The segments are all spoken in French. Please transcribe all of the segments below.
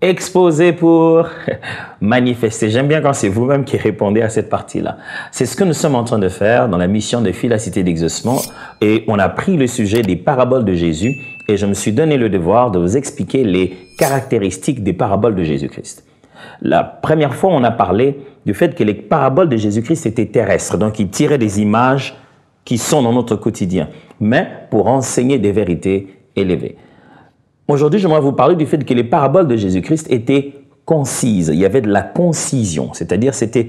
Exposé pour manifester. J'aime bien quand c'est vous-même qui répondez à cette partie-là. C'est ce que nous sommes en train de faire dans la mission de Fidacité d'Exaucement et on a pris le sujet des paraboles de Jésus et je me suis donné le devoir de vous expliquer les caractéristiques des paraboles de Jésus-Christ. La première fois, on a parlé du fait que les paraboles de Jésus-Christ étaient terrestres, donc ils tiraient des images qui sont dans notre quotidien, mais pour enseigner des vérités élevées. Aujourd'hui, j'aimerais vous parler du fait que les paraboles de Jésus-Christ étaient concises. Il y avait de la concision, c'est-à-dire c'était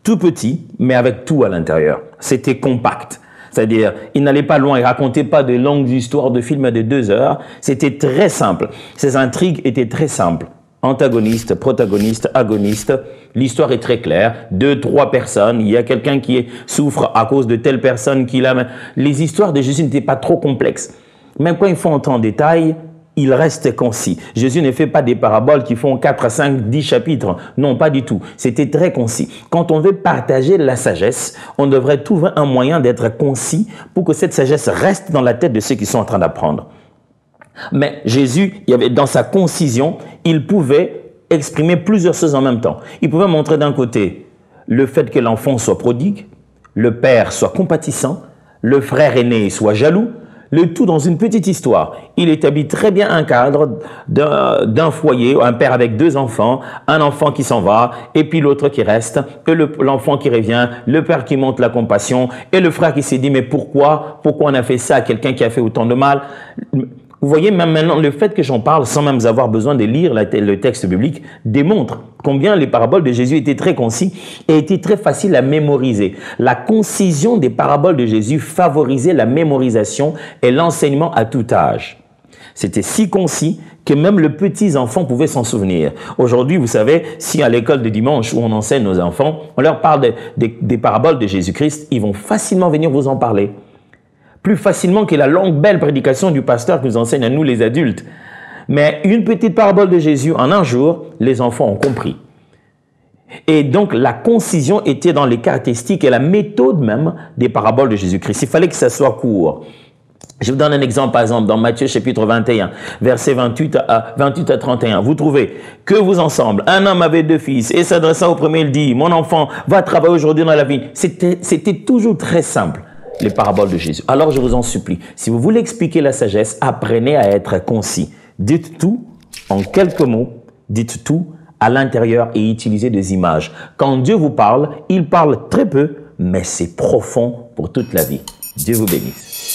tout petit, mais avec tout à l'intérieur. C'était compact. C'est-à-dire, il n'allait pas loin, il ne racontait pas de longues histoires de films de 2 heures. C'était très simple. Ces intrigues étaient très simples. Antagoniste, protagoniste, agoniste. L'histoire est très claire. 2, 3 personnes. Il y a quelqu'un qui souffre à cause de telle personne qu'il a. Les histoires de Jésus n'étaient pas trop complexes. Même quand il faut entrer en détail, il reste concis. Jésus ne fait pas des paraboles qui font 4, 5, 10 chapitres. Non, pas du tout. C'était très concis. Quand on veut partager la sagesse, on devrait trouver un moyen d'être concis pour que cette sagesse reste dans la tête de ceux qui sont en train d'apprendre. Mais Jésus, dans sa concision, il pouvait exprimer plusieurs choses en même temps. Il pouvait montrer d'un côté le fait que l'enfant soit prodigue, le père soit compatissant, le frère aîné soit jaloux, le tout dans une petite histoire. Il établit très bien un cadre d'un foyer, un père avec 2 enfants, un enfant qui s'en va, et puis l'autre qui reste, et l'enfant qui revient, le père qui montre la compassion, et le frère qui s'est dit, mais pourquoi on a fait ça à quelqu'un qui a fait autant de mal? Vous voyez, même maintenant, le fait que j'en parle sans même avoir besoin de lire le texte biblique démontre combien les paraboles de Jésus étaient très concis et étaient très faciles à mémoriser. La concision des paraboles de Jésus favorisait la mémorisation et l'enseignement à tout âge. C'était si concis que même les petits enfants pouvaient s'en souvenir. Aujourd'hui, vous savez, si à l'école de dimanche où on enseigne nos enfants, on leur parle des paraboles de Jésus-Christ, ils vont facilement venir vous en parler. Plus facilement que la longue, belle prédication du pasteur qui nous enseigne à nous les adultes. Mais une petite parabole de Jésus en un jour, les enfants ont compris. Et donc, la concision était dans les caractéristiques et la méthode même des paraboles de Jésus-Christ. Il fallait que ça soit court. Je vous donne un exemple, par exemple, dans Matthieu chapitre 21, versets 28 à 31. Vous trouvez que vous ensemble, un homme avait 2 fils, et s'adressant au premier, il dit, mon enfant va travailler aujourd'hui dans la vigne. C'était toujours très simple, les paraboles de Jésus. Alors je vous en supplie, si vous voulez expliquer la sagesse, apprenez à être concis. Dites tout en quelques mots, dites tout à l'intérieur et utilisez des images. Quand Dieu vous parle, il parle très peu, mais c'est profond pour toute la vie. Dieu vous bénisse.